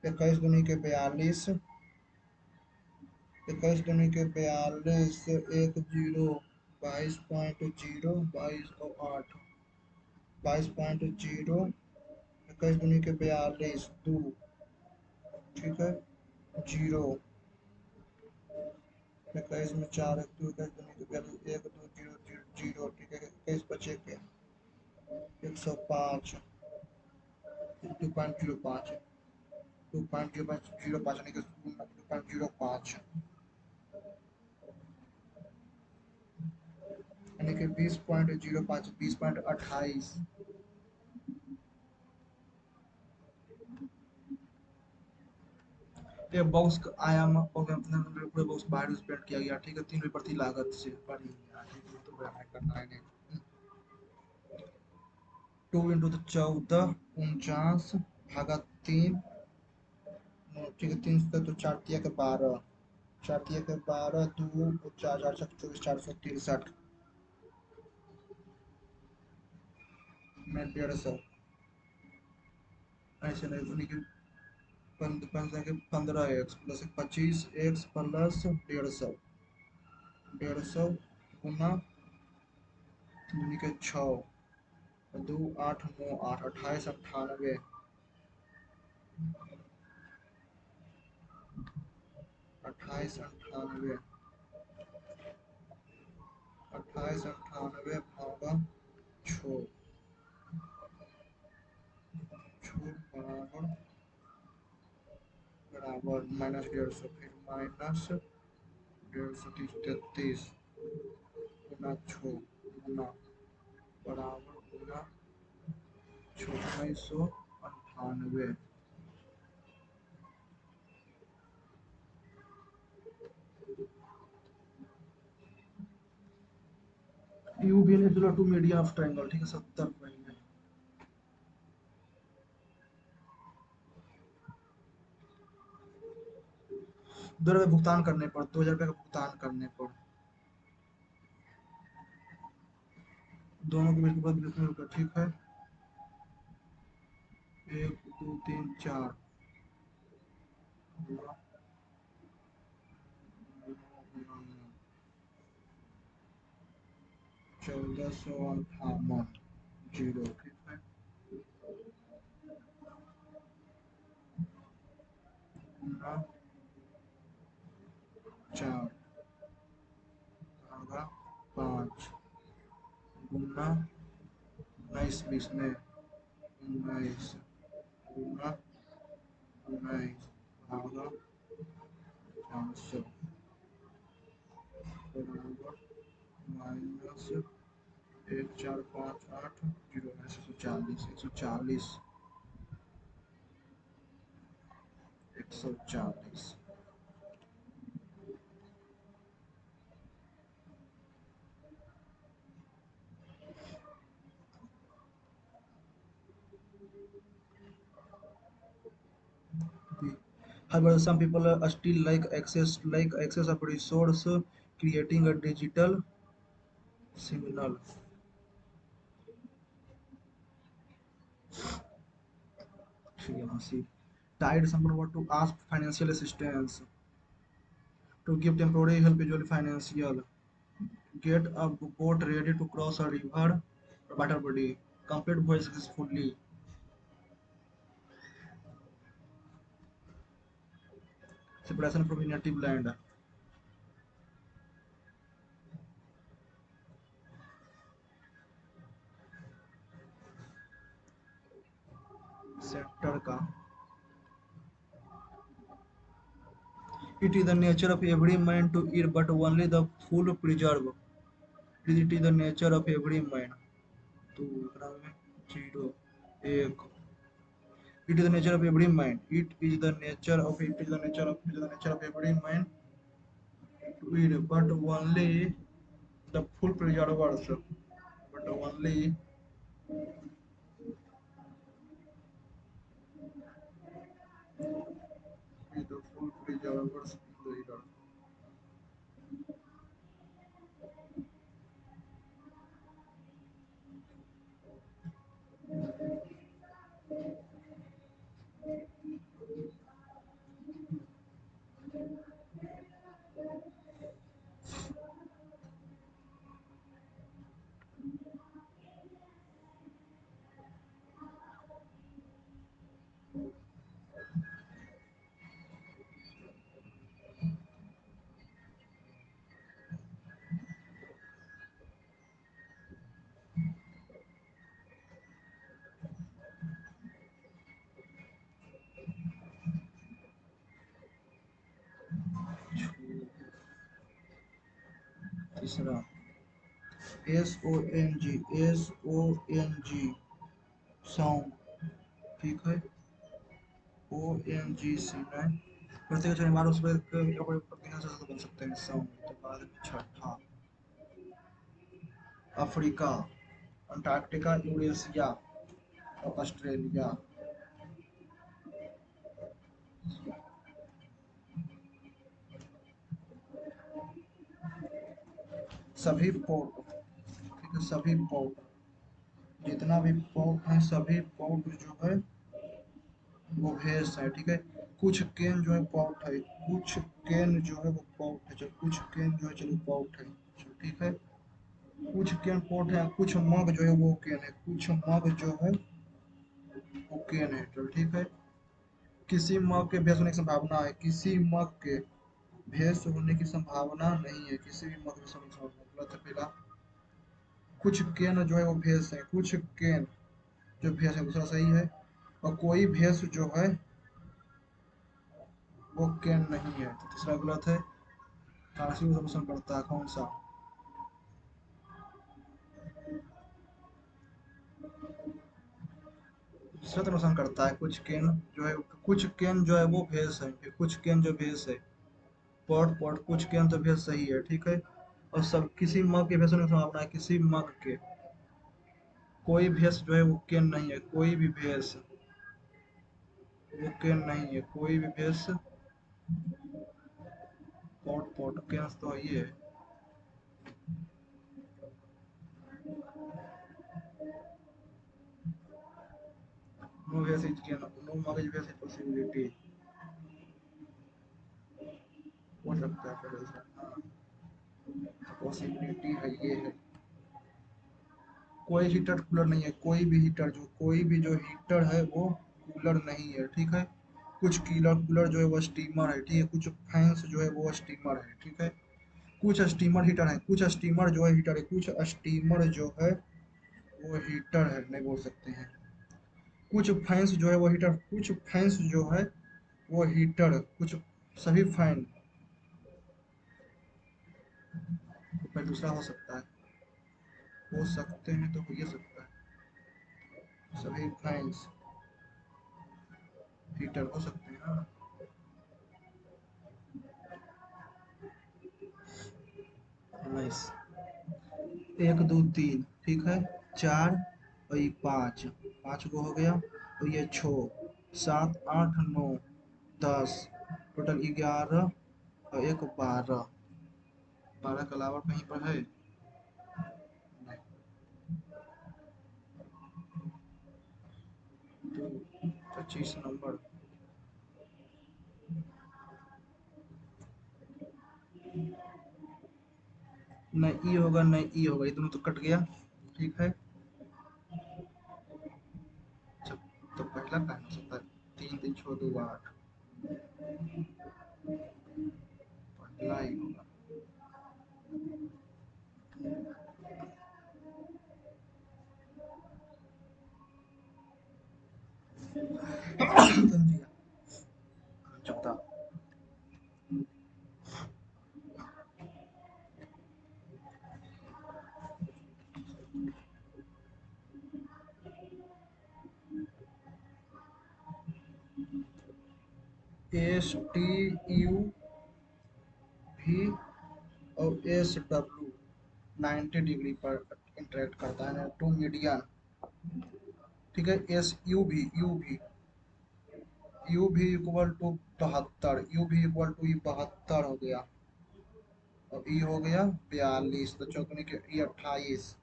S1: 21 दूनी के 42, 21 दूनी के 42, 1 0 22.0 22 और 8 22.0, 21 दूनी के 42 2, ठीक है। 0 21 में 4 1 2 21 दूनी के 42 1 2 0 0 0, ठीक है। 21 बचे के 105 2.05 2.05 यानी कि 2.05 यानी कि 20.05 20.28। ये बॉक्स आयाम पूरे बॉक्स बाहर स्प्रेड किया गया, ठीक है। 3 रुपये प्रति लागत से पड़ी गया, ठीक है। तो करना है नहीं। 2 इंटू 14 49 भागा 3, ठीक है। 3 से तो 4 तिया के 12, 4 तिया के 12 2 4 4 24 463 में 150 ऐसे नहीं, उन्हीं के 15 एक्स प्लस 25 एक्स प्लस 150, 150 गुना दूनी के 6 2 8 9 8 28 98 28 98 28 98 भागा 6 6 बराबर बराबर -150, फिर -150 गुना 6 गुना बराबर गुना 1998। U B and two media of triangle, ठीक है 70 महीने। दर भुगतान करने पर 2000 रुपये का भुगतान करने पर दोनों के बीच में 20 रुपये, ठीक है। 1 2 3 4 1458 जीरो, ठीक है। गुना 4 भागा 5 गुना 19 20 में 19 गुना 19 भागा 400 बराबर -1458 zero 140 140 140। However, some people still like access of resource, creating a digital signal. Tied someone want to ask financial assistance to give temporary help, usually financial. Get a boat ready to cross a river, water body. Complete voice successfully. Separation from native land. Sector का it is the nature of every man to eat, but only the full preserve. It is the nature of every man. तो zero एक it is the nature of every man. It is the nature of every man to eat, but only the full preservers. But only the full preservers in the eater. तीसरा SONG song, ठीक है। ONGC में प्रत्येक अक्षर बार उस पर बन सकते हैं सॉन्ग। तो बाद में छठा अफ्रीका, अंटार्कटिका, यूरेशिया, ऑस्ट्रेलिया। सभी पोर्ट, ठीक है सभी पोर्ट, जितना भी पोर्ट है सभी पोर्ट जो है वो भेस है, ठीक है। कुछ केन जो है पोर्ट है, कुछ केन जो है वो पोर्ट है, चलो कुछ केन जो है चलो पोर्ट है, चलो ठीक है। कुछ केन पोर्ट है, कुछ मग जो है वो केन है, कुछ मग जो है वो केन है, चलो ठीक है। किसी मग के भेस होने की संभावना है, किसी मग के भेस होने की संभावना नहीं है, किसी भी मग भेस होने की संभावना मतलब पहला। कुछ केन जो है वो भेस है, कुछ केन जो भेस है दूसरा सही है। और कोई भेस जो है वो कैन नहीं है, तो तीसरा गलत है। कारसी को नुकसान करता है कौन सा? दूसरा तो नुकसान करता है, कुछ कैन जो है, कुछ कैन जो है वो भेस है, कुछ कैन जो भेस है। पॉट पॉट कुछ कैन तो भेस सही है, ठीक है। और सब किसी मग के भेस होने की संभावना है, किसी मग के। कोई भेस जो है वो कैन नहीं है, कोई भी भेस वो कैन नहीं है, कोई भी भेस। पॉट पॉट कैन तो ये है। नो भेस इज कैन, नो मग इज भेस पॉसिबिलिटी। हो सकता है फिर ऐसा, हाँ, पॉसिबिलिटी है ये है। कोई हीटर कूलर नहीं है, कोई भी हीटर जो, कोई भी जो हीटर है वो कूलर नहीं है, ठीक है। कुछ कूलर कूलर जो है वो स्टीमर है, ठीक है। कुछ फैंस जो है वो स्टीमर है, ठीक है। कुछ स्टीमर हीटर है, कुछ स्टीमर जो है हीटर है, कुछ स्टीमर जो है वो हीटर है, नहीं बोल सकते हैं। कुछ फैंस जो है वो हीटर, कुछ फैंस जो है वो हीटर, कुछ सभी फैन। पर दूसरा हो सकता है, हो सकते हैं तो हो ये सकता है, सभी फैंस हीटर हो सकते हैं, हाँ। नाइस। एक दो तीन, ठीक है। चार और ये पाँच, पाँच को हो गया। और ये छः, सात आठ नौ, 10, टोटल 11 और एक 12। 12 के अलावा कहीं पर है? नहीं। तो 25 नंबर। नहीं ई होगा, नहीं ई होगा, ये दोनों तो कट गया, ठीक है। अच्छा, तो पहला का हो सकता है। 3 3 6 2 8, पहला ही होगा। समझिए। 14। STU भी और SW 90 डिग्री पर इंटरेक्ट करता है, टू मीडियन, ठीक है। यू भी इक्वल टू 72, यू भी इक्वल टू 72 हो गया। और ई हो गया 42, तो चौकने के ये 28,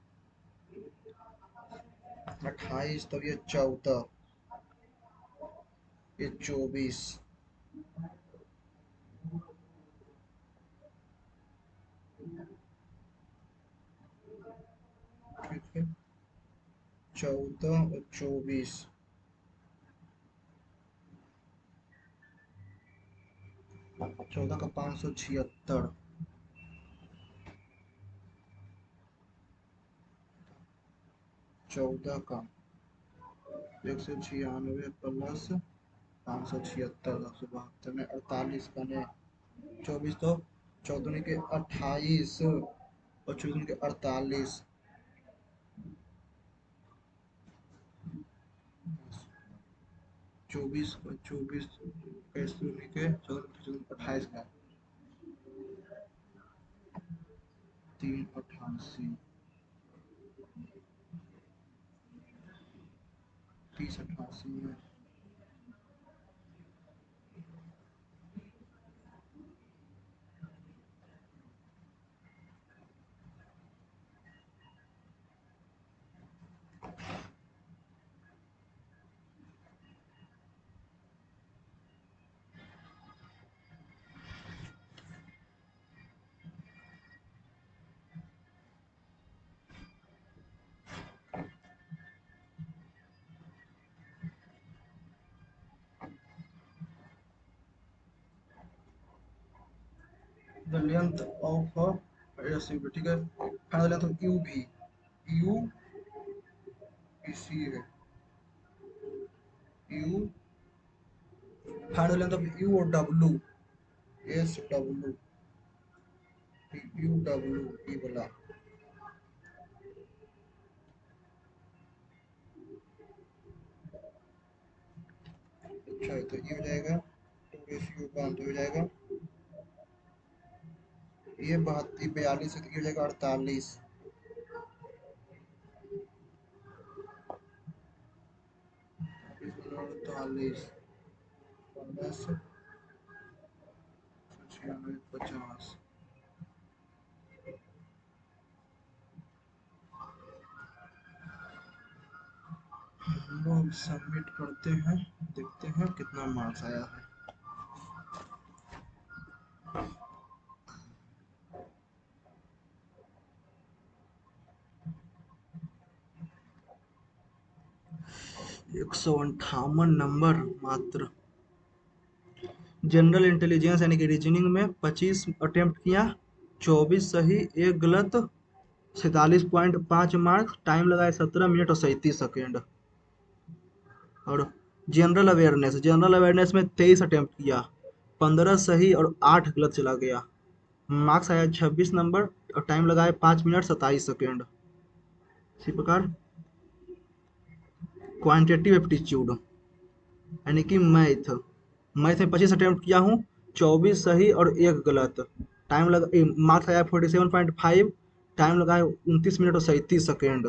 S1: 28, तो ये 14, ये 24, ठीक है। 14 और 24, 14 का 576, 14 का 196 प्लस 576, 172 में 48 बने। 24 तो 14 के 28 और 14 के 48। 24 का 24 कैसे के 14 28 का 388, 3088 में। द लेंथ ऑफ रेसिपी, ठीक है। फाइनल लेंथ ऑफ यू भी, यू सी है, यू फाइनल मतलब यू और W, S W, you W E वाला। अच्छा तो ये हो जाएगा, टू रेशियो वन हो जाएगा, ये 42 है तो ये हो जाएगा 48, 48, 15, 96, 50। हम लोग सबमिट करते हैं, देखते हैं कितना मार्क्स आया है। एक 158 नंबर मात्र। जनरल इंटेलिजेंस यानी कि रीजनिंग में 25 अटेम्प्ट किया, 24 सही, एक गलत, 47.5 मार्क्स, टाइम लगाए 17 मिनट और 37 सेकेंड। और जनरल अवेयरनेस में 23 अटेम्प्ट किया, 15 सही और 8 गलत चला गया, मार्क्स आया 26 नंबर और टाइम लगाए 5 मिनट 27 सेकेंड। इसी प्रकार क्वांटिटेटिव एप्टीट्यूड यानी कि मैथ, मैथ में 25 अटेम्प्ट किया हूँ, 24 सही और एक गलत, टाइम लगा, मार्क्स आया 47.5, टाइम लगा 29 मिनट और 37 सेकेंड।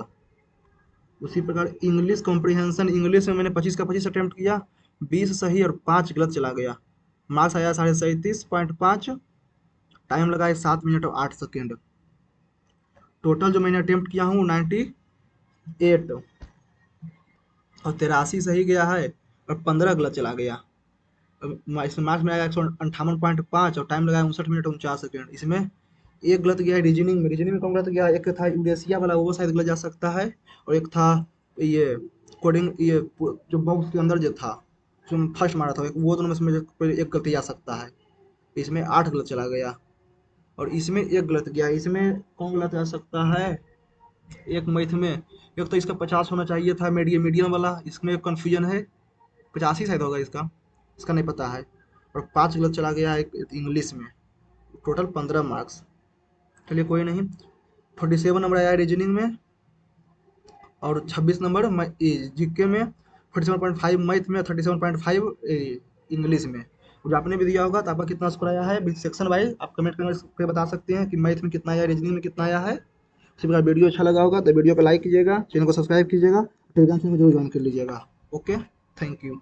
S1: उसी प्रकार इंग्लिश कॉम्प्रिहेंशन, इंग्लिश में मैंने 25 का 25 अटेम्प्ट किया, 20 सही और 5 गलत चला गया, मार्क्स आया 37.5, टाइम लगाए 7 मिनट और 8 सेकेंड। टोटल जो मैंने अटेम्प्ट किया हूँ 98 और 83 सही गया है और 15 गलत चला गया। इसमें मार्क्स में आया 158.5 और टाइम लगाया 59 मिनट 49 सेकेंड। इसमें एक गलत गया है रीजनिंग में, रीजनिंग में कौन गलत गया, एक था यूरेशिया वाला, वो शायद गलत जा सकता है, और एक था ये कोडिंग, ये जो बॉक्स के अंदर जो था, जो फर्स्ट मारा था, वो दोनों में से मुझे कोई एक गलती आ सकता है। इसमें 8 गलत चला गया और इसमें एक गलत गया। इसमें कौन गलत जा सकता है, एक मैथ में, एक तो इसका 50 होना चाहिए था, मीडियम वाला, इसमें कन्फ्यूजन है, 85 शायद होगा इसका, इसका नहीं पता है। और 5 गलत चला गया है एक इंग्लिश में, टोटल 15 मार्क्स। चलिए कोई नहीं, 47 नंबर आया है रीजनिंग में और 26 नंबर जीके में, 47.5 मैथ में, 37.5 इंग्लिश में। जो आपने भी दिया होगा तो आपका कितना स्कोर आया है सेक्शन वाइज आप कमेंट करके बता सकते हैं कि मैथ में कितना आया, रीजनिंग में कितना आया है। इसी प्रकार वीडियो अच्छा लगा होगा तो वीडियो को लाइक कीजिएगा, चैनल को सब्सक्राइब कीजिएगा, टेलीग्राम चैनल को जरूर ज्वाइन कर लीजिएगा। Okay, thank you.